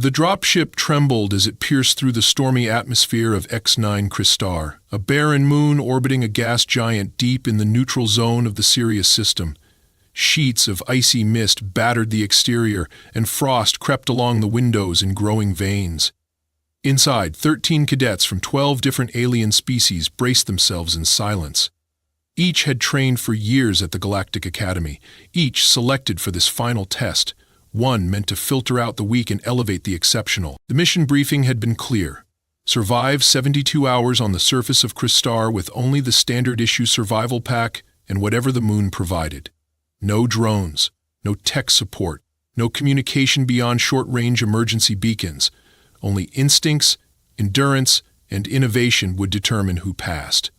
The dropship trembled as it pierced through the stormy atmosphere of X9 Cristar, a barren moon orbiting a gas giant deep in the neutral zone of the Sirius system. Sheets of icy mist battered the exterior, and frost crept along the windows in growing veins. Inside, 13 cadets from 12 different alien species braced themselves in silence. Each had trained for years at the Galactic Academy, each selected for this final test, one meant to filter out the weak and elevate the exceptional. The mission briefing had been clear. Survive 72 hours on the surface of Cristar with only the standard-issue survival pack and whatever the moon provided. No drones, no tech support, no communication beyond short-range emergency beacons. Only instincts, endurance, and innovation would determine who passed,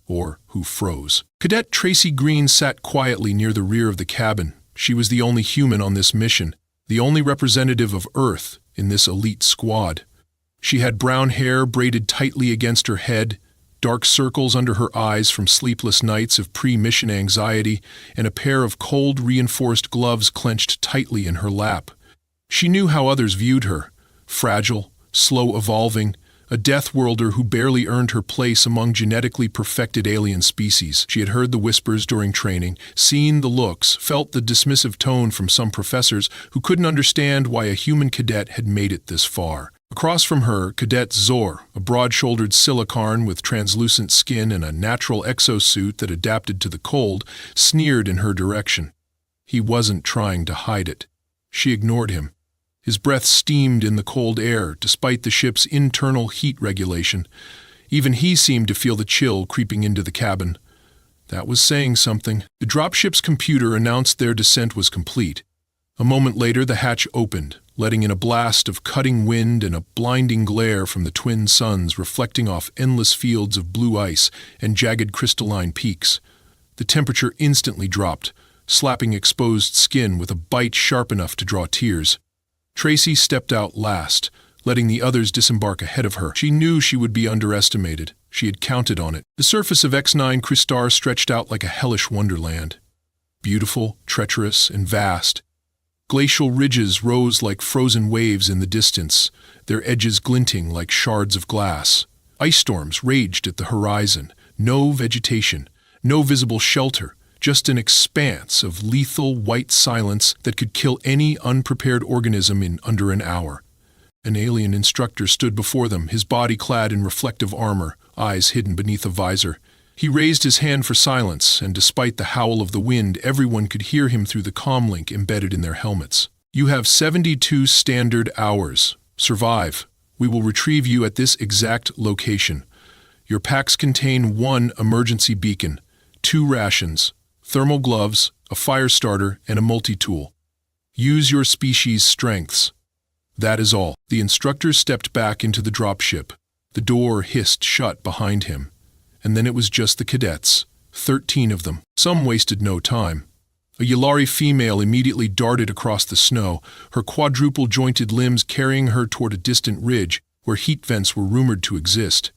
or who froze. Cadet Tracy Green sat quietly near the rear of the cabin. She was the only human on this mission, the only representative of Earth in this elite squad. She had brown hair braided tightly against her head, dark circles under her eyes from sleepless nights of pre-mission anxiety, and a pair of cold, reinforced gloves clenched tightly in her lap. She knew how others viewed her: fragile, slow-evolving, a death worlder who barely earned her place among genetically perfected alien species. She had heard the whispers during training, seen the looks, felt the dismissive tone from some professors who couldn't understand why a human cadet had made it this far. Across from her, Cadet Zor, a broad-shouldered silicarn with translucent skin and a natural exosuit that adapted to the cold, sneered in her direction. He wasn't trying to hide it. She ignored him. His breath steamed in the cold air, despite the ship's internal heat regulation. Even he seemed to feel the chill creeping into the cabin. That was saying something. The dropship's computer announced their descent was complete. A moment later, the hatch opened, letting in a blast of cutting wind and a blinding glare from the twin suns reflecting off endless fields of blue ice and jagged crystalline peaks. The temperature instantly dropped, slapping exposed skin with a bite sharp enough to draw tears. Tracy stepped out last, letting the others disembark ahead of her. She knew she would be underestimated. She had counted on it. The surface of X9 Cristar stretched out like a hellish wonderland. Beautiful, treacherous, and vast. Glacial ridges rose like frozen waves in the distance, their edges glinting like shards of glass. Ice storms raged at the horizon. No vegetation, no visible shelter, just an expanse of lethal white silence that could kill any unprepared organism in under an hour. An alien instructor stood before them, his body clad in reflective armor, eyes hidden beneath a visor. He raised his hand for silence, and despite the howl of the wind, everyone could hear him through the comlink embedded in their helmets. You have 72 standard hours. Survive. We will retrieve you at this exact location. Your packs contain 1 emergency beacon, 2 rations, thermal gloves, a fire starter, and a multi-tool. Use your species' strengths. That is all. The instructor stepped back into the dropship. The door hissed shut behind him. And then it was just the cadets, 13 of them. Some wasted no time. A Yalari female immediately darted across the snow, her quadruple-jointed limbs carrying her toward a distant ridge where heat vents were rumored to exist.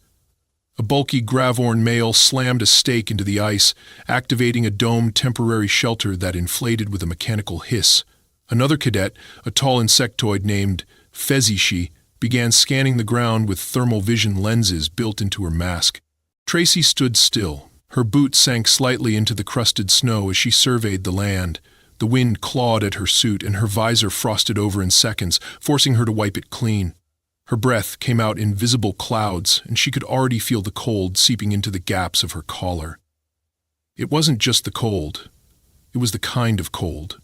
A bulky Gravorn male slammed a stake into the ice, activating a domed temporary shelter that inflated with a mechanical hiss. Another cadet, a tall insectoid named Fezishi, began scanning the ground with thermal vision lenses built into her mask. Tracy stood still. Her boots sank slightly into the crusted snow as she surveyed the land. The wind clawed at her suit and her visor frosted over in seconds, forcing her to wipe it clean. Her breath came out in visible clouds, and she could already feel the cold seeping into the gaps of her collar. It wasn't just the cold. It was the kind of cold.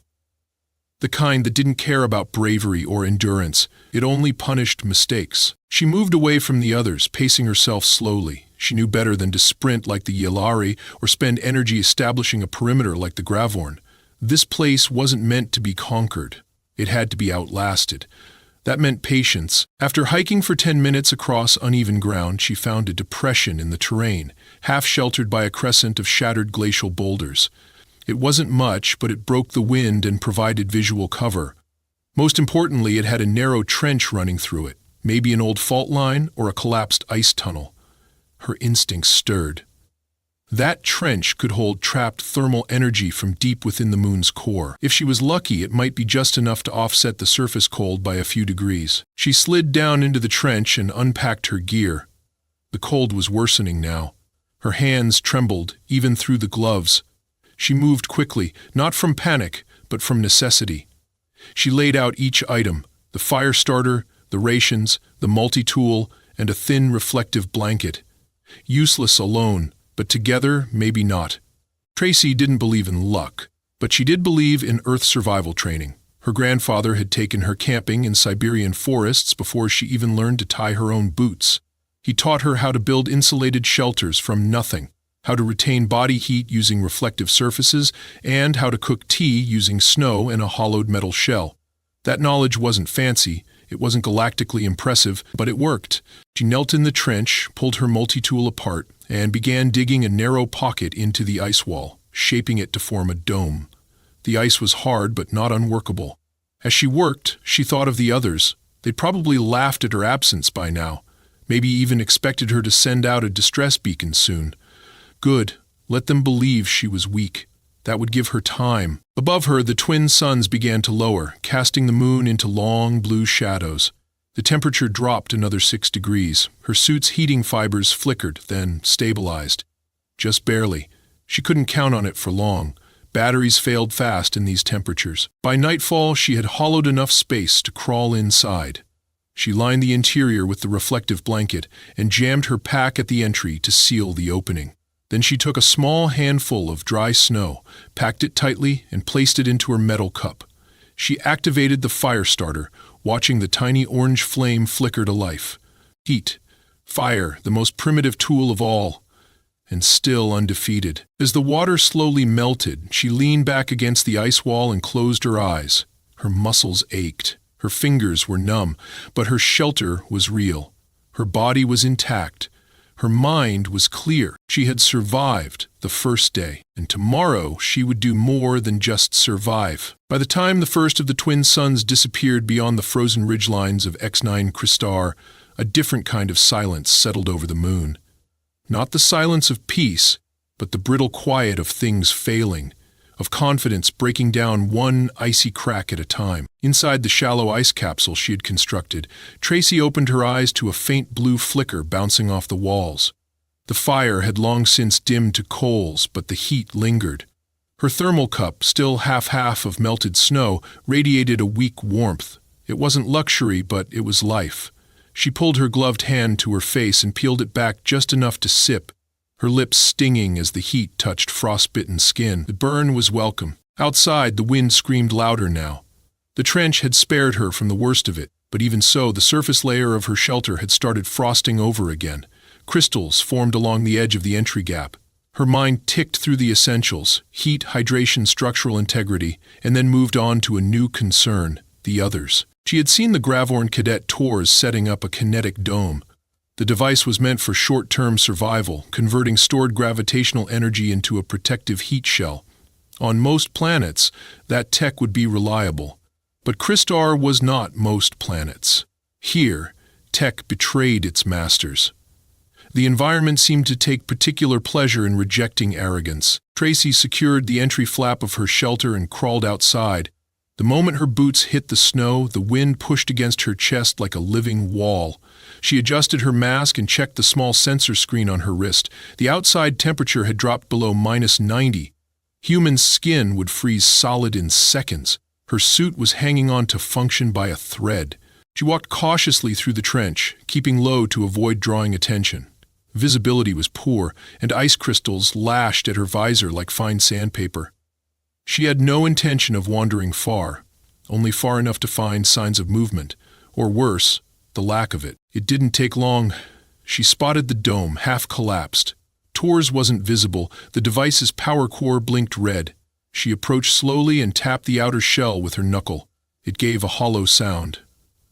The kind that didn't care about bravery or endurance. It only punished mistakes. She moved away from the others, pacing herself slowly. She knew better than to sprint like the Yalari or spend energy establishing a perimeter like the Gravorn. This place wasn't meant to be conquered. It had to be outlasted. That meant patience. After hiking for 10 minutes across uneven ground, she found a depression in the terrain, half sheltered by a crescent of shattered glacial boulders. It wasn't much, but it broke the wind and provided visual cover. Most importantly, it had a narrow trench running through it, maybe an old fault line or a collapsed ice tunnel. Her instincts stirred. That trench could hold trapped thermal energy from deep within the moon's core. If she was lucky, it might be just enough to offset the surface cold by a few degrees. She slid down into the trench and unpacked her gear. The cold was worsening now. Her hands trembled, even through the gloves. She moved quickly, not from panic, but from necessity. She laid out each item: the fire starter, the rations, the multi-tool, and a thin reflective blanket. Useless alone, but together, maybe not. Tracy didn't believe in luck, but she did believe in Earth survival training. Her grandfather had taken her camping in Siberian forests before she even learned to tie her own boots. He taught her how to build insulated shelters from nothing, how to retain body heat using reflective surfaces, and how to cook tea using snow in a hollowed metal shell. That knowledge wasn't fancy, it wasn't galactically impressive, but it worked. She knelt in the trench, pulled her multi-tool apart, and began digging a narrow pocket into the ice wall, shaping it to form a dome. The ice was hard but not unworkable. As she worked, she thought of the others. They'd probably laughed at her absence by now, maybe even expected her to send out a distress beacon soon. Good, let them believe she was weak. That would give her time. Above her, the twin suns began to lower, casting the moon into long blue shadows. The temperature dropped another 6 degrees. Her suit's heating fibers flickered, then stabilized. Just barely. She couldn't count on it for long. Batteries failed fast in these temperatures. By nightfall, she had hollowed enough space to crawl inside. She lined the interior with the reflective blanket and jammed her pack at the entry to seal the opening. Then she took a small handful of dry snow, packed it tightly, and placed it into her metal cup. She activated the fire starter, watching the tiny orange flame flicker to life. Heat, fire, the most primitive tool of all, and still undefeated. As the water slowly melted, she leaned back against the ice wall and closed her eyes. Her muscles ached. Her fingers were numb, but her shelter was real. Her body was intact. Her mind was clear. She had survived the first day, and tomorrow she would do more than just survive. By the time the first of the twin suns disappeared beyond the frozen ridgelines of X9 Cristar, a different kind of silence settled over the moon. Not the silence of peace, but the brittle quiet of things failing, of confidence breaking down one icy crack at a time. Inside the shallow ice capsule she had constructed, Tracy opened her eyes to a faint blue flicker bouncing off the walls. The fire had long since dimmed to coals, but the heat lingered. Her thermal cup, still half of melted snow, radiated a weak warmth. It wasn't luxury, but it was life. She pulled her gloved hand to her face and peeled it back just enough to sip, her lips stinging as the heat touched frostbitten skin. The burn was welcome. Outside, the wind screamed louder now. The trench had spared her from the worst of it, but even so, the surface layer of her shelter had started frosting over again. Crystals formed along the edge of the entry gap. Her mind ticked through the essentials: heat, hydration, structural integrity, and then moved on to a new concern: the others. She had seen the Gravorn cadet tours setting up a kinetic dome. The device was meant for short-term survival, converting stored gravitational energy into a protective heat shell. On most planets, that tech would be reliable. But Cristar was not most planets. Here, tech betrayed its masters. The environment seemed to take particular pleasure in rejecting arrogance. Tracy secured the entry flap of her shelter and crawled outside. The moment her boots hit the snow, the wind pushed against her chest like a living wall. She adjusted her mask and checked the small sensor screen on her wrist. The outside temperature had dropped below -90. Human skin would freeze solid in seconds. Her suit was hanging on to function by a thread. She walked cautiously through the trench, keeping low to avoid drawing attention. Visibility was poor, and ice crystals lashed at her visor like fine sandpaper. She had no intention of wandering far, only far enough to find signs of movement, or worse, the lack of it. It didn't take long. She spotted the dome, half collapsed. Tors wasn't visible. The device's power core blinked red. She approached slowly and tapped the outer shell with her knuckle. It gave a hollow sound.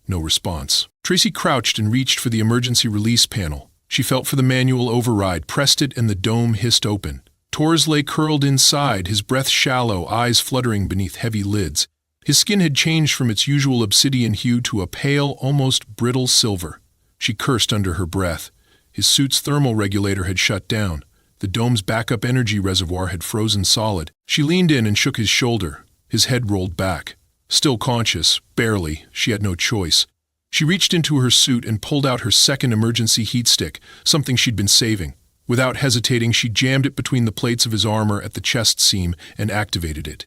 No response. Tracy crouched and reached for the emergency release panel. She felt for the manual override, pressed it, and the dome hissed open. Tors lay curled inside, his breath shallow, eyes fluttering beneath heavy lids. His skin had changed from its usual obsidian hue to a pale, almost brittle silver. She cursed under her breath. His suit's thermal regulator had shut down. The dome's backup energy reservoir had frozen solid. She leaned in and shook his shoulder. His head rolled back. Still conscious, barely, she had no choice. She reached into her suit and pulled out her second emergency heat stick, something she'd been saving. Without hesitating, she jammed it between the plates of his armor at the chest seam and activated it.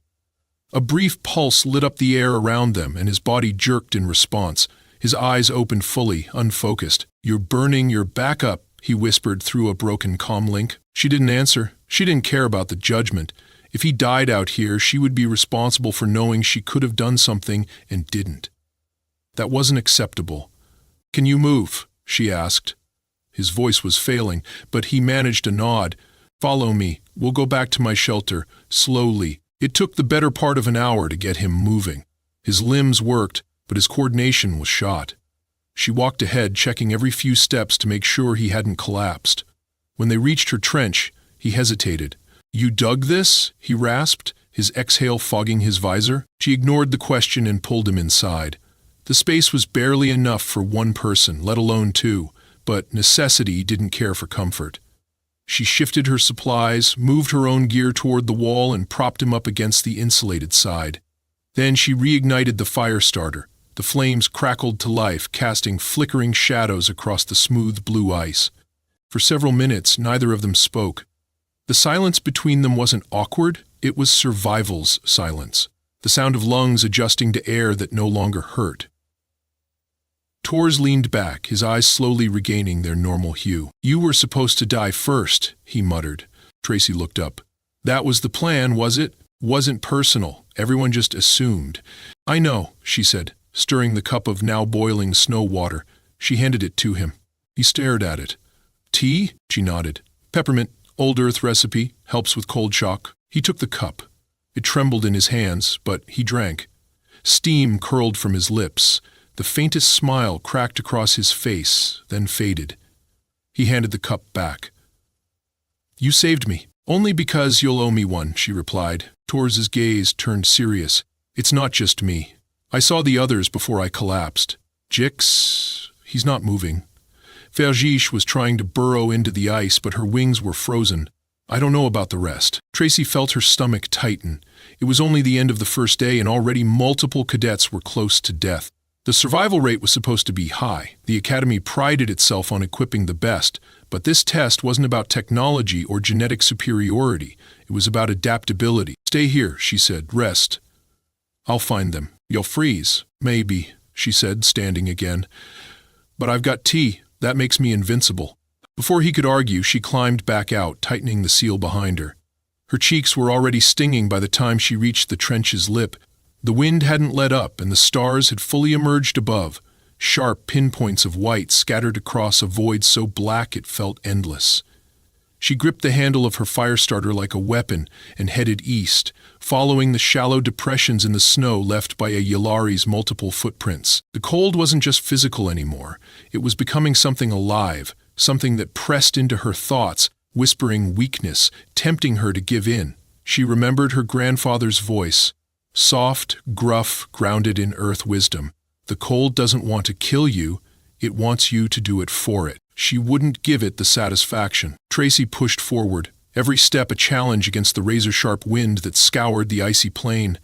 A brief pulse lit up the air around them, and his body jerked in response. His eyes opened fully, unfocused. "You're burning your back up," he whispered through a broken comm link. She didn't answer. She didn't care about the judgment. If he died out here, she would be responsible for knowing she could have done something and didn't. That wasn't acceptable. "Can you move?" she asked. His voice was failing, but he managed a nod. "Follow me. We'll go back to my shelter, slowly." It took the better part of an hour to get him moving. His limbs worked, but his coordination was shot. She walked ahead, checking every few steps to make sure he hadn't collapsed. When they reached her trench, he hesitated. "You dug this?" he rasped, his exhale fogging his visor. She ignored the question and pulled him inside. The space was barely enough for one person, let alone two, but necessity didn't care for comfort. She shifted her supplies, moved her own gear toward the wall, and propped him up against the insulated side. Then she reignited the fire starter. The flames crackled to life, casting flickering shadows across the smooth blue ice. For several minutes, neither of them spoke. The silence between them wasn't awkward, it was survival's silence. The sound of lungs adjusting to air that no longer hurt. Tors leaned back, his eyes slowly regaining their normal hue. "You were supposed to die first," he muttered. Tracy looked up. "That was the plan, was it? Wasn't personal. Everyone just assumed." "I know," she said, stirring the cup of now boiling snow water. She handed it to him. He stared at it. "Tea?" She nodded. "Peppermint, old earth recipe, helps with cold shock." He took the cup. It trembled in his hands, but he drank. Steam curled from his lips. The faintest smile cracked across his face, then faded. He handed the cup back. "You saved me. Only because you'll owe me one," she replied. Tors's gaze turned serious. "It's not just me. I saw the others before I collapsed. Jix, he's not moving. Vergiche was trying to burrow into the ice, but her wings were frozen. I don't know about the rest." Tracy felt her stomach tighten. It was only the end of the first day, and already multiple cadets were close to death. The survival rate was supposed to be high. The Academy prided itself on equipping the best, but this test wasn't about technology or genetic superiority. It was about adaptability. "Stay here," she said. "Rest. I'll find them. You'll freeze." "Maybe," she said, standing again. "But I've got tea. That makes me invincible." Before he could argue, she climbed back out, tightening the seal behind her. Her cheeks were already stinging by the time she reached the trench's lip. The wind hadn't let up, and the stars had fully emerged above, sharp pinpoints of white scattered across a void so black it felt endless. She gripped the handle of her fire starter like a weapon and headed east, following the shallow depressions in the snow left by a Yllari's multiple footprints. The cold wasn't just physical anymore. It was becoming something alive, something that pressed into her thoughts, whispering weakness, tempting her to give in. She remembered her grandfather's voice. Soft, gruff, grounded in earth wisdom. The cold doesn't want to kill you, it wants you to do it for it. She wouldn't give it the satisfaction. Tracy pushed forward, every step a challenge against the razor-sharp wind that scoured the icy plain.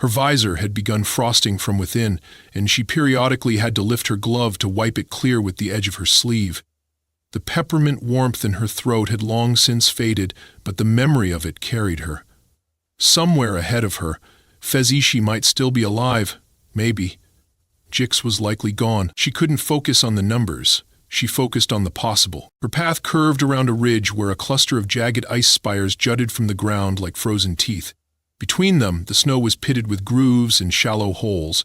Her visor had begun frosting from within, and she periodically had to lift her glove to wipe it clear with the edge of her sleeve. The peppermint warmth in her throat had long since faded, but the memory of it carried her. Somewhere ahead of her, Vergiche might still be alive, maybe. Jix was likely gone. She couldn't focus on the numbers. She focused on the possible. Her path curved around a ridge where a cluster of jagged ice spires jutted from the ground like frozen teeth. Between them, the snow was pitted with grooves and shallow holes.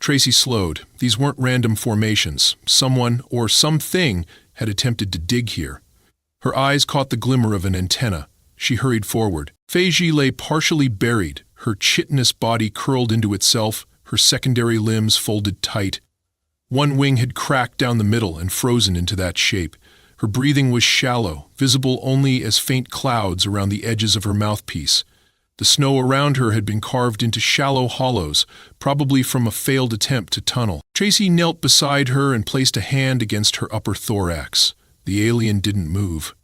Tracy slowed. These weren't random formations. Someone, or something, had attempted to dig here. Her eyes caught the glimmer of an antenna. She hurried forward. Vergiche lay partially buried, her chitinous body curled into itself, her secondary limbs folded tight. One wing had cracked down the middle and frozen into that shape. Her breathing was shallow, visible only as faint clouds around the edges of her mouthpiece. The snow around her had been carved into shallow hollows, probably from a failed attempt to tunnel. Tracy knelt beside her and placed a hand against her upper thorax. The alien didn't move.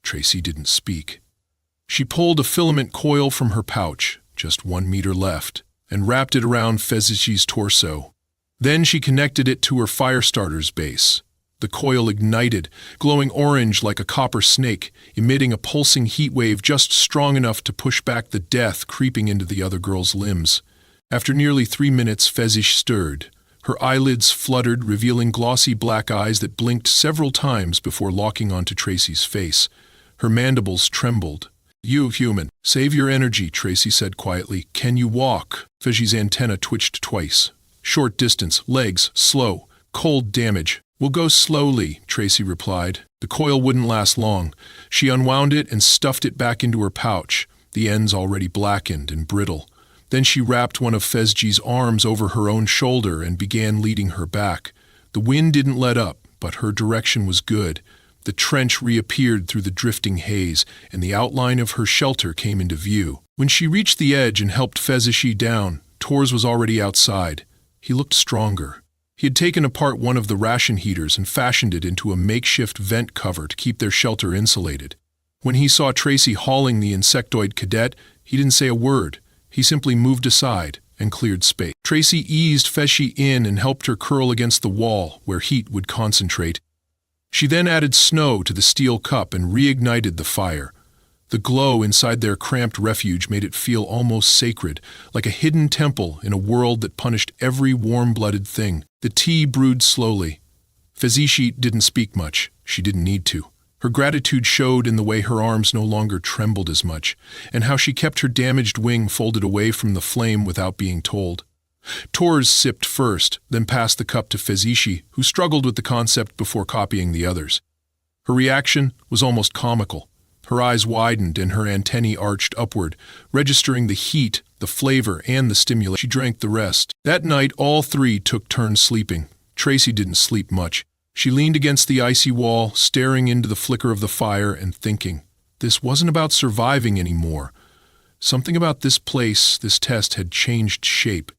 Tracy didn't speak. She pulled a filament coil from her pouch, just 1 meter left, and wrapped it around Fezzichi's torso. Then she connected it to her fire starter's base. The coil ignited, glowing orange like a copper snake, emitting a pulsing heat wave just strong enough to push back the death creeping into the other girl's limbs. After nearly 3 minutes, Fezich stirred. Her eyelids fluttered, revealing glossy black eyes that blinked several times before locking onto Tracy's face. Her mandibles trembled. "You, human, save your energy," Tracy said quietly. "Can you walk?" Fezich's antenna twitched twice. "Short distance, legs, slow, cold damage." "We'll go slowly," Tracy replied. The coil wouldn't last long. She unwound it and stuffed it back into her pouch, the ends already blackened and brittle. Then she wrapped one of Fezji's arms over her own shoulder and began leading her back. The wind didn't let up, but her direction was good. The trench reappeared through the drifting haze, and the outline of her shelter came into view. When she reached the edge and helped Fezji down, Tors was already outside. He looked stronger. He had taken apart one of the ration heaters and fashioned it into a makeshift vent cover to keep their shelter insulated. When he saw Tracy hauling the insectoid cadet, he didn't say a word. He simply moved aside and cleared space. Tracy eased Feshi in and helped her curl against the wall, where heat would concentrate. She then added snow to the steel cup and reignited the fire. The glow inside their cramped refuge made it feel almost sacred, like a hidden temple in a world that punished every warm-blooded thing. The tea brewed slowly. Fezichi didn't speak much. She didn't need to. Her gratitude showed in the way her arms no longer trembled as much, and how she kept her damaged wing folded away from the flame without being told. Tors sipped first, then passed the cup to Fezichi, who struggled with the concept before copying the others. Her reaction was almost comical. Her eyes widened and her antennae arched upward, registering the heat, the flavor, and the stimulation. She drank the rest. That night, all three took turns sleeping. Tracy didn't sleep much. She leaned against the icy wall, staring into the flicker of the fire and thinking. This wasn't about surviving anymore. Something about this place, this test, had changed shape.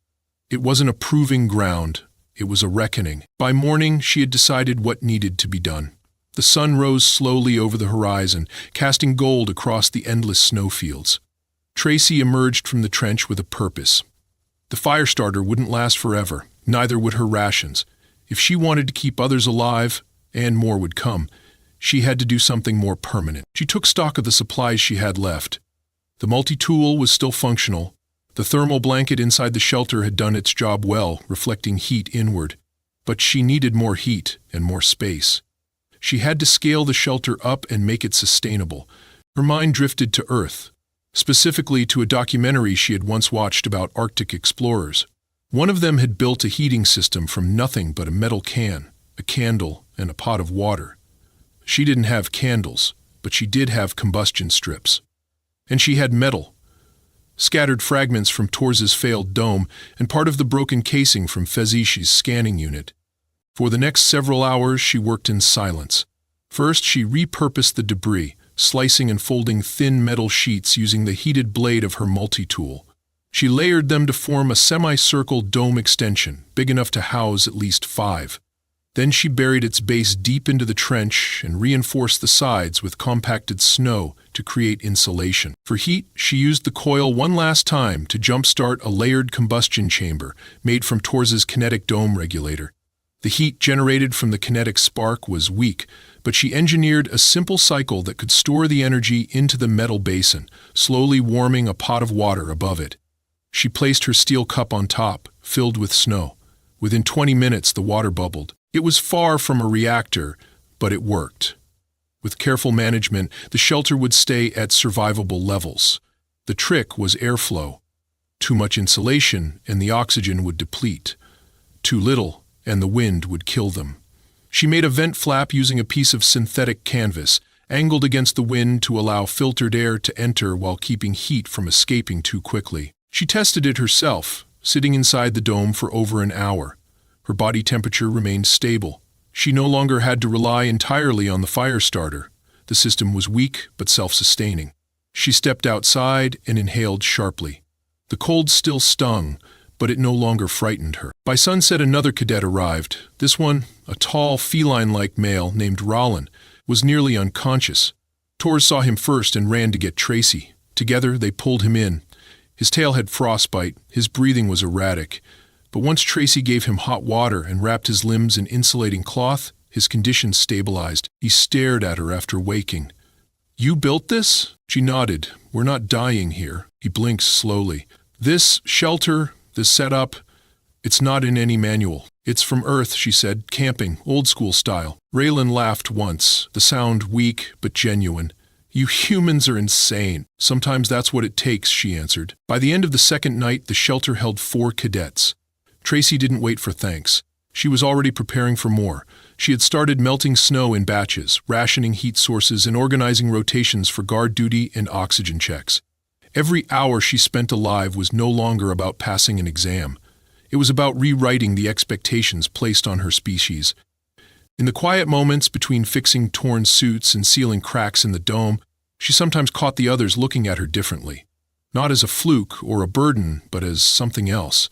It wasn't a proving ground. It was a reckoning. By morning, she had decided what needed to be done. The sun rose slowly over the horizon, casting gold across the endless snowfields. Tracy emerged from the trench with a purpose. The fire starter wouldn't last forever, neither would her rations. If she wanted to keep others alive, and more would come, she had to do something more permanent. She took stock of the supplies she had left. The multi-tool was still functional. The thermal blanket inside the shelter had done its job well, reflecting heat inward. But she needed more heat and more space. She had to scale the shelter up and make it sustainable. Her mind drifted to Earth, specifically to a documentary she had once watched about Arctic explorers. One of them had built a heating system from nothing but a metal can, a candle, and a pot of water. She didn't have candles, but she did have combustion strips. And she had metal, scattered fragments from Tors's failed dome, and part of the broken casing from Fezichi's scanning unit. For the next several hours, she worked in silence. First, she repurposed the debris, slicing and folding thin metal sheets using the heated blade of her multi-tool. She layered them to form a semicircle dome extension, big enough to house at least 5. Then she buried its base deep into the trench and reinforced the sides with compacted snow to create insulation. For heat, she used the coil one last time to jumpstart a layered combustion chamber made from Tors's kinetic dome regulator. The heat generated from the kinetic spark was weak, but she engineered a simple cycle that could store the energy into the metal basin, slowly warming a pot of water above it. She placed her steel cup on top, filled with snow. Within 20 minutes, the water bubbled. It was far from a reactor, but it worked. With careful management, the shelter would stay at survivable levels. The trick was airflow. Too much insulation, and the oxygen would deplete. Too little, and the wind would kill them. She made a vent flap using a piece of synthetic canvas, angled against the wind to allow filtered air to enter while keeping heat from escaping too quickly. She tested it herself, sitting inside the dome for over an hour. Her body temperature remained stable. She no longer had to rely entirely on the fire starter. The system was weak but self-sustaining. She stepped outside and inhaled sharply. The cold still stung, but it no longer frightened her. By sunset, another cadet arrived. This one, a tall, feline-like male named Rollin, was nearly unconscious. Tors saw him first and ran to get Tracy. Together, they pulled him in. His tail had frostbite, his breathing was erratic. But once Tracy gave him hot water and wrapped his limbs in insulating cloth, his condition stabilized. He stared at her after waking. "You built this?" She nodded. "We're not dying here." He blinked slowly. "This shelter, this setup, it's not in any manual. It's from Earth," she said, "camping, old-school style." Raylan laughed once, the sound weak but genuine. "You humans are insane." "Sometimes that's what it takes," she answered. By the end of the second night, the shelter held 4 cadets. Tracy didn't wait for thanks. She was already preparing for more. She had started melting snow in batches, rationing heat sources, and organizing rotations for guard duty and oxygen checks. Every hour she spent alive was no longer about passing an exam. It was about rewriting the expectations placed on her species. In the quiet moments between fixing torn suits and sealing cracks in the dome, she sometimes caught the others looking at her differently. Not as a fluke or a burden, but as something else.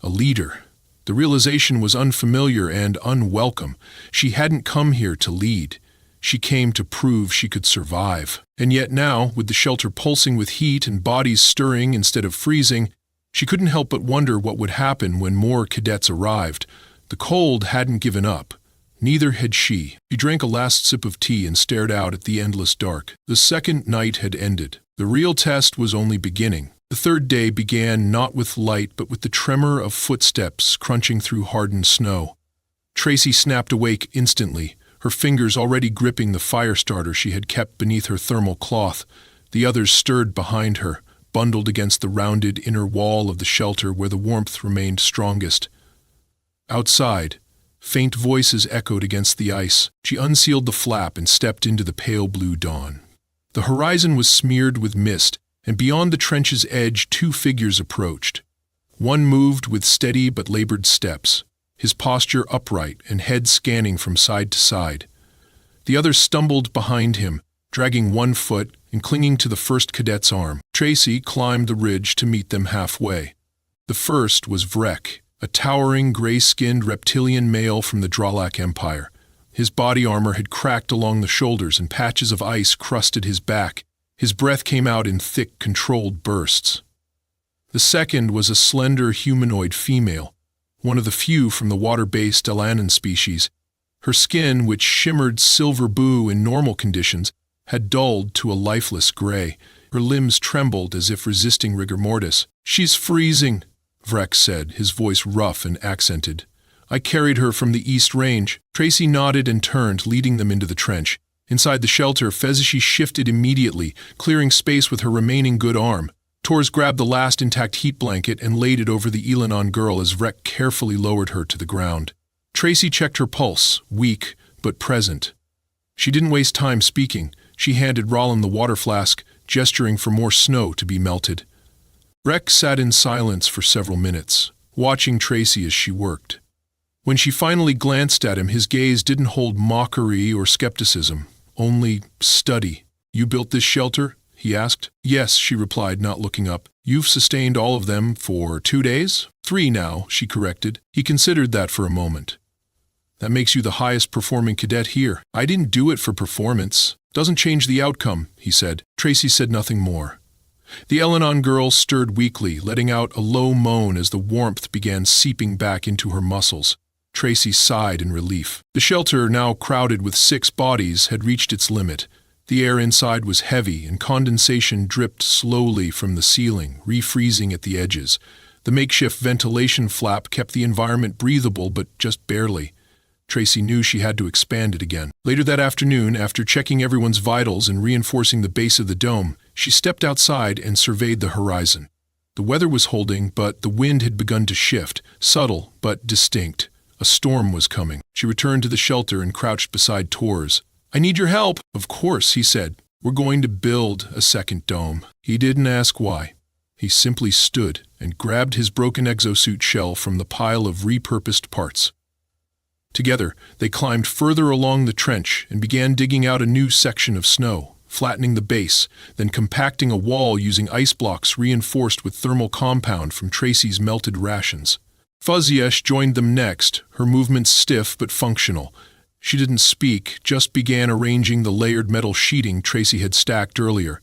A leader. The realization was unfamiliar and unwelcome. She hadn't come here to lead. She came to prove she could survive. And yet now, with the shelter pulsing with heat and bodies stirring instead of freezing, she couldn't help but wonder what would happen when more cadets arrived. The cold hadn't given up. Neither had she. She drank a last sip of tea and stared out at the endless dark. The second night had ended. The real test was only beginning. The third day began not with light but with the tremor of footsteps crunching through hardened snow. Tracy snapped awake instantly, her fingers already gripping the fire starter she had kept beneath her thermal cloth. The others stirred behind her, bundled against the rounded inner wall of the shelter where the warmth remained strongest. Outside, faint voices echoed against the ice. She unsealed the flap and stepped into the pale blue dawn. The horizon was smeared with mist, and beyond the trench's edge 2 figures approached. One moved with steady but labored steps, his posture upright and head scanning from side to side. The other stumbled behind him, dragging one foot and clinging to the first cadet's arm. Tracy climbed the ridge to meet them halfway. The first was Vrek, a towering gray-skinned reptilian male from the Dralak Empire. His body armor had cracked along the shoulders and patches of ice crusted his back. His breath came out in thick, controlled bursts. The second was a slender humanoid female, one of the few from the water-based Elanan species. Her skin, which shimmered silver blue in normal conditions, had dulled to a lifeless gray. Her limbs trembled as if resisting rigor mortis. "She's freezing," Vrek said, his voice rough and accented. "I carried her from the East Range." Tracy nodded and turned, leading them into the trench. Inside the shelter, Fezishi shifted immediately, clearing space with her remaining good arm. Tors grabbed the last intact heat blanket and laid it over the Elanon girl as Vrek carefully lowered her to the ground. Tracy checked her pulse, weak but present. She didn't waste time speaking. She handed Rollin the water flask, gesturing for more snow to be melted. Vrek sat in silence for several minutes, watching Tracy as she worked. When she finally glanced at him, his gaze didn't hold mockery or skepticism, only study. "You built this shelter?" he asked. "Yes," she replied, not looking up. "You've sustained all of them for 2 days?" 3 now, she corrected. He considered that for a moment. "That makes you the highest performing cadet here." "I didn't do it for performance. Doesn't change the outcome," he said. Tracy said nothing more. The Elanon girl stirred weakly, letting out a low moan as the warmth began seeping back into her muscles. Tracy sighed in relief. The shelter, now crowded with 6 bodies, had reached its limit. The air inside was heavy, and condensation dripped slowly from the ceiling, refreezing at the edges. The makeshift ventilation flap kept the environment breathable, but just barely. Tracy knew she had to expand it again. Later that afternoon, after checking everyone's vitals and reinforcing the base of the dome, she stepped outside and surveyed the horizon. The weather was holding, but the wind had begun to shift, subtle but distinct. A storm was coming. She returned to the shelter and crouched beside Tors. "I need your help." "Of course," he said. "We're going to build a second dome." He didn't ask why. He simply stood and grabbed his broken exosuit shell from the pile of repurposed parts. Together, they climbed further along the trench and began digging out a new section of snow, flattening the base, then compacting a wall using ice blocks reinforced with thermal compound from Tracy's melted rations. Fuziesh joined them next, her movements stiff but functional. She didn't speak, just began arranging the layered metal sheeting Tracy had stacked earlier.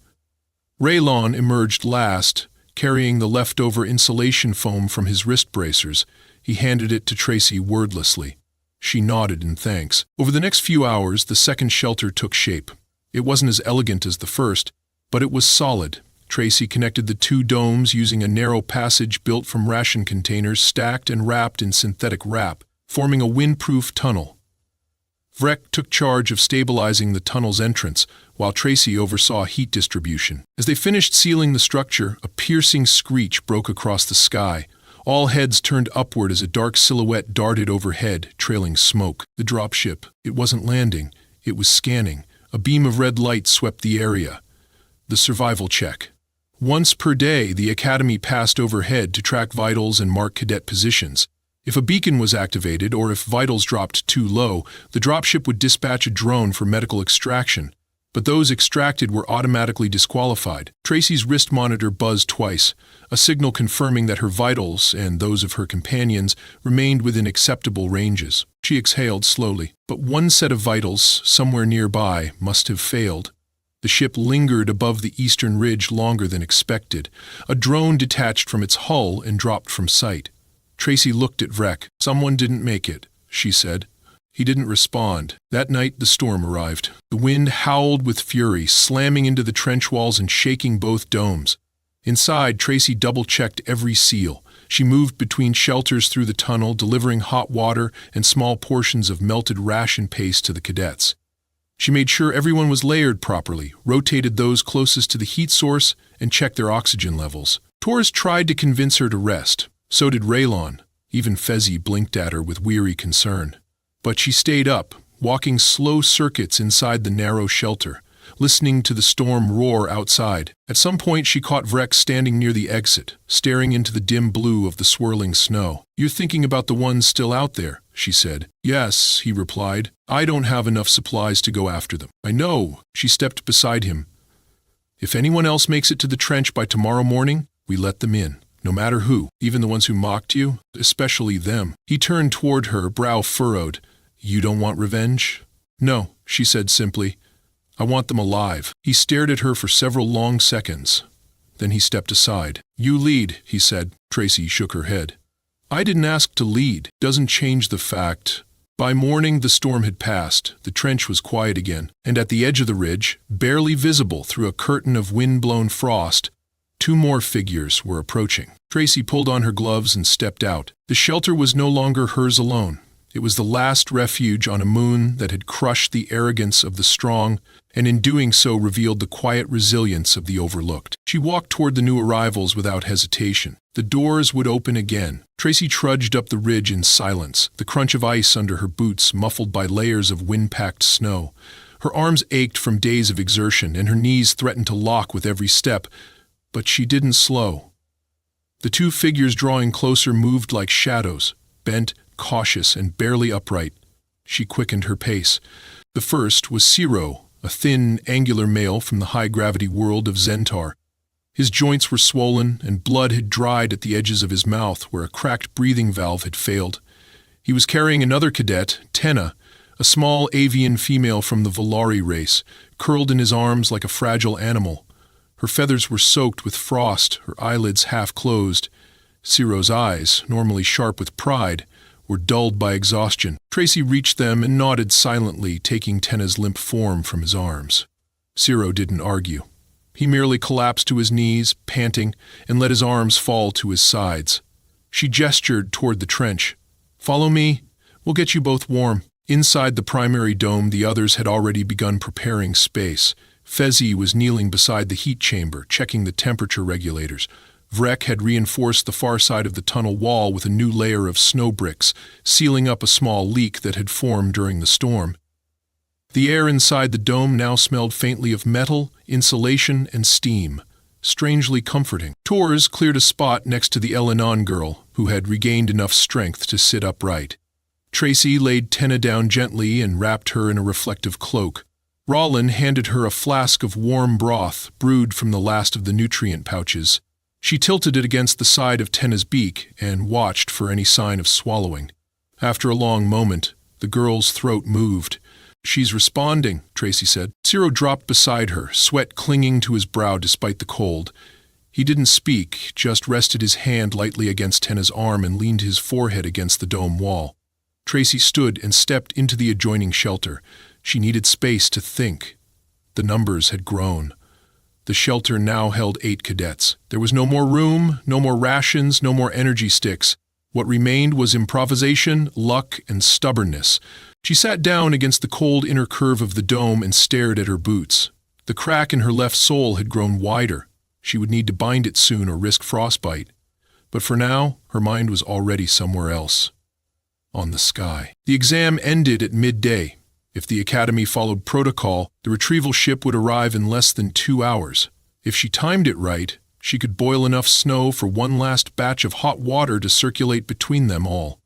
Raylon emerged last, carrying the leftover insulation foam from his wrist bracers. He handed it to Tracy wordlessly. She nodded in thanks. Over the next few hours, the second shelter took shape. It wasn't as elegant as the first, but it was solid. Tracy connected the two domes using a narrow passage built from ration containers stacked and wrapped in synthetic wrap, forming a windproof tunnel. Vrek took charge of stabilizing the tunnel's entrance, while Tracy oversaw heat distribution. As they finished sealing the structure, a piercing screech broke across the sky. All heads turned upward as a dark silhouette darted overhead, trailing smoke. The dropship. It wasn't landing. It was scanning. A beam of red light swept the area. The survival check. Once per day, the Academy passed overhead to track vitals and mark cadet positions. If a beacon was activated or if vitals dropped too low, the dropship would dispatch a drone for medical extraction. But those extracted were automatically disqualified. Tracy's wrist monitor buzzed twice, a signal confirming that her vitals, and those of her companions, remained within acceptable ranges. She exhaled slowly, but one set of vitals, somewhere nearby, must have failed. The ship lingered above the eastern ridge longer than expected. A drone detached from its hull and dropped from sight. Tracy looked at Vrek. "Someone didn't make it," she said. He didn't respond. That night, the storm arrived. The wind howled with fury, slamming into the trench walls and shaking both domes. Inside, Tracy double-checked every seal. She moved between shelters through the tunnel, delivering hot water and small portions of melted ration paste to the cadets. She made sure everyone was layered properly, rotated those closest to the heat source, and checked their oxygen levels. Torres tried to convince her to rest. So did Raylon. Even Fezzi blinked at her with weary concern. But she stayed up, walking slow circuits inside the narrow shelter, listening to the storm roar outside. At some point she caught Vrek standing near the exit, staring into the dim blue of the swirling snow. "You're thinking about the ones still out there," she said. "Yes," he replied. "I don't have enough supplies to go after them." "I know." She stepped beside him. "If anyone else makes it to the trench by tomorrow morning, we let them in. No matter who, even the ones who mocked you, especially them." He turned toward her, brow furrowed. "You don't want revenge?" "No," she said simply. "I want them alive." He stared at her for several long seconds. Then he stepped aside. "You lead," he said. Tracy shook her head. "I didn't ask to lead. Doesn't change the fact." By morning, the storm had passed. The trench was quiet again, and at the edge of the ridge, barely visible through a curtain of wind-blown frost, two more figures were approaching. Tracy pulled on her gloves and stepped out. The shelter was no longer hers alone. It was the last refuge on a moon that had crushed the arrogance of the strong, and in doing so revealed the quiet resilience of the overlooked. She walked toward the new arrivals without hesitation. The doors would open again. Tracy trudged up the ridge in silence, the crunch of ice under her boots muffled by layers of wind-packed snow. Her arms ached from days of exertion, and her knees threatened to lock with every step, but she didn't slow. The two figures drawing closer moved like shadows, bent, cautious, and barely upright. She quickened her pace. The first was Ciro, a thin, angular male from the high-gravity world of Zentar. His joints were swollen, and blood had dried at the edges of his mouth where a cracked breathing valve had failed. He was carrying another cadet, Tenna, a small avian female from the Volari race, curled in his arms like a fragile animal. Her feathers were soaked with frost, her eyelids half closed. Ciro's eyes, normally sharp with pride, were dulled by exhaustion. Tracy reached them and nodded silently, taking Tenna's limp form from his arms. Ciro didn't argue. He merely collapsed to his knees, panting, and let his arms fall to his sides. She gestured toward the trench. "Follow me. We'll get you both warm." Inside the primary dome, the others had already begun preparing space. Fezzi was kneeling beside the heat chamber, checking the temperature regulators. Vrek had reinforced the far side of the tunnel wall with a new layer of snow bricks, sealing up a small leak that had formed during the storm. The air inside the dome now smelled faintly of metal, insulation, and steam, strangely comforting. Torres cleared a spot next to the Elenon girl, who had regained enough strength to sit upright. Tracy laid Tenna down gently and wrapped her in a reflective cloak. Rollin handed her a flask of warm broth brewed from the last of the nutrient pouches. She tilted it against the side of Tenna's beak and watched for any sign of swallowing. After a long moment, The girl's throat moved. "She's responding," Tracy said. Ciro dropped beside her, sweat clinging to his brow despite the cold. He didn't speak, just rested his hand lightly against Tenna's arm and leaned his forehead against the dome wall. Tracy stood and stepped into the adjoining shelter. She needed space to think. The numbers had grown. The shelter now held 8 cadets. There was no more room, no more rations, no more energy sticks. What remained was improvisation, luck, and stubbornness. She sat down against the cold inner curve of the dome and stared at her boots. The crack in her left sole had grown wider. She would need to bind it soon or risk frostbite. But for now, her mind was already somewhere else. On the sky. The exam ended at midday. If the Academy followed protocol, the retrieval ship would arrive in less than 2 hours. If she timed it right, she could boil enough snow for one last batch of hot water to circulate between them all.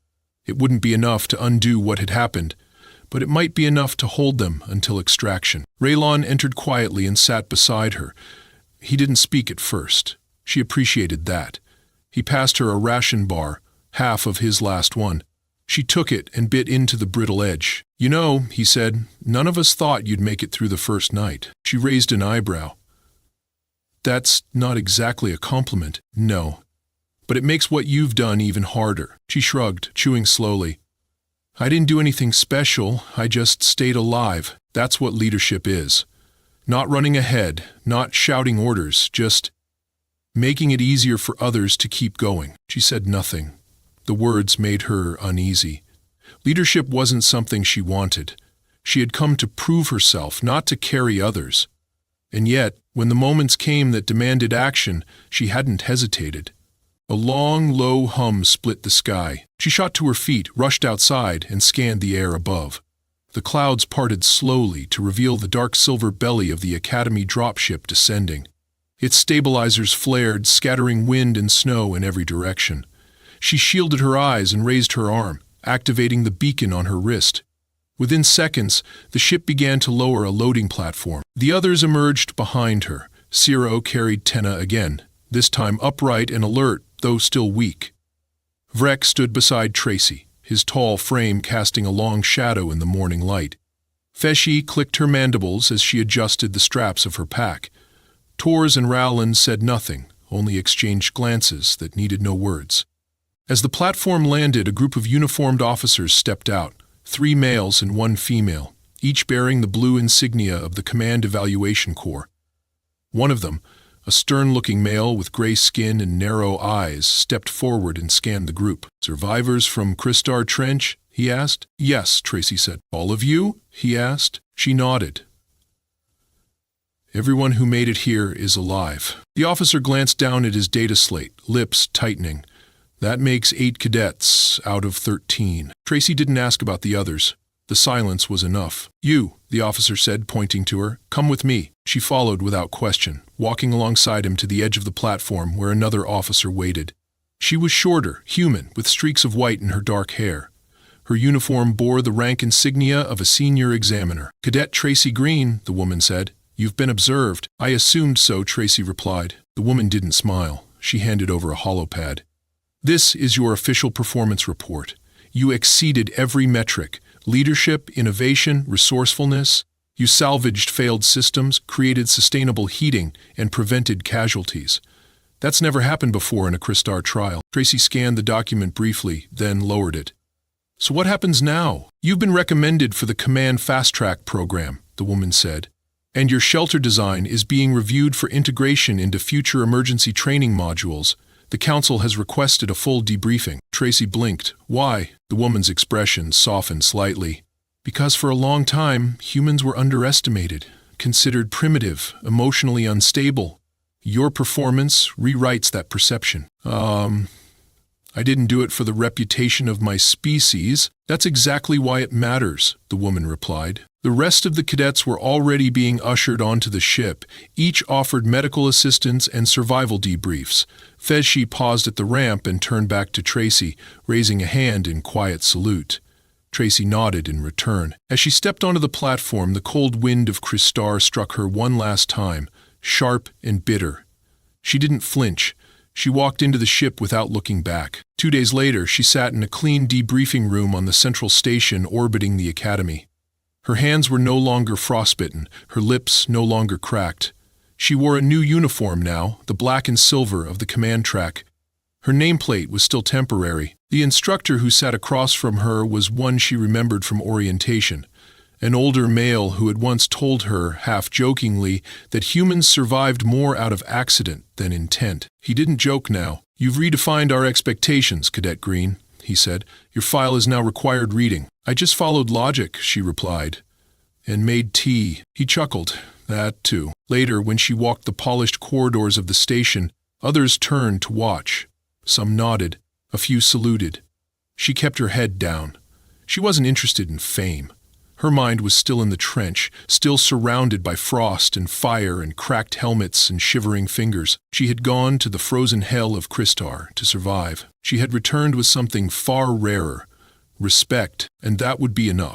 It wouldn't be enough to undo what had happened, but it might be enough to hold them until extraction. Raylon entered quietly and sat beside her. He didn't speak at first. She appreciated that. He passed her a ration bar, half of his last one. She took it and bit into the brittle edge. "You know," he said, "none of us thought you'd make it through the first night." She raised an eyebrow. "That's not exactly a compliment." "No. But it makes what you've done even harder." She shrugged, chewing slowly. "I didn't do anything special. I just stayed alive. That's what leadership is. Not running ahead, not shouting orders, just making it easier for others to keep going." She said nothing. The words made her uneasy. Leadership wasn't something she wanted. She had come to prove herself, not to carry others. And yet, when the moments came that demanded action, she hadn't hesitated. A long, low hum split the sky. She shot to her feet, rushed outside, and scanned the air above. The clouds parted slowly to reveal the dark silver belly of the Academy dropship descending. Its stabilizers flared, scattering wind and snow in every direction. She shielded her eyes and raised her arm, activating the beacon on her wrist. Within seconds, the ship began to lower a loading platform. The others emerged behind her. Ciro carried Tenna again, this time upright and alert, though still weak. Vrek stood beside Tracy, his tall frame casting a long shadow in the morning light. Feshi clicked her mandibles as she adjusted the straps of her pack. Tors and Rowland said nothing, only exchanged glances that needed no words. As the platform landed, a group of uniformed officers stepped out, 3 males and 1 female, each bearing the blue insignia of the Command Evaluation Corps. One of them, a stern-looking male with gray skin and narrow eyes, stepped forward and scanned the group. "Survivors from Kristar Trench?" he asked. "Yes," Tracy said. "All of you?" he asked. She nodded. "Everyone who made it here is alive." The officer glanced down at his data slate, lips tightening. "That makes 8 cadets out of 13. Tracy didn't ask about the others. The silence was enough. "You," the officer said, pointing to her. "Come with me." She followed without question, walking alongside him to the edge of the platform where another officer waited. She was shorter, human, with streaks of white in her dark hair. Her uniform bore the rank insignia of a senior examiner. "Cadet Tracy Green," the woman said. "You've been observed." "I assumed so," Tracy replied. The woman didn't smile. She handed over a holopad. "This is your official performance report. You exceeded every metric: leadership, innovation, resourcefulness. You salvaged failed systems, created sustainable heating, and prevented casualties. That's never happened before in a Kristar trial." Tracy scanned the document briefly, then lowered it. "So what happens now?" "You've been recommended for the Command Fast Track program," the woman said. "And your shelter design is being reviewed for integration into future emergency training modules. The Council has requested a full debriefing." Tracy blinked. "Why?" The woman's expression softened slightly. "Because for a long time, humans were underestimated, considered primitive, emotionally unstable. Your performance rewrites that perception." I didn't do it for the reputation of my species." "That's exactly why it matters," the woman replied. The rest of the cadets were already being ushered onto the ship. Each offered medical assistance and survival debriefs. Feshi paused at the ramp and turned back to Tracy, raising a hand in quiet salute. Tracy nodded in return. As she stepped onto the platform, the cold wind of Kristar struck her one last time, sharp and bitter. She didn't flinch. She walked into the ship without looking back. 2 days later, she sat in a clean debriefing room on the central station orbiting the Academy. Her hands were no longer frostbitten, her lips no longer cracked. She wore a new uniform now, the black and silver of the command track. Her nameplate was still temporary. The instructor who sat across from her was one she remembered from orientation, an older male who had once told her, half-jokingly, that humans survived more out of accident than intent. He didn't joke now. "You've redefined our expectations, Cadet Green," he said. "Your file is now required reading." "I just followed logic," she replied. "And made tea." He chuckled. That, too. Later, when she walked the polished corridors of the station, others turned to watch. Some nodded. A few saluted. She kept her head down. She wasn't interested in fame. Her mind was still in the trench, still surrounded by frost and fire and cracked helmets and shivering fingers. She had gone to the frozen hell of Cristar to survive. She had returned with something far rarer, respect, and that would be enough.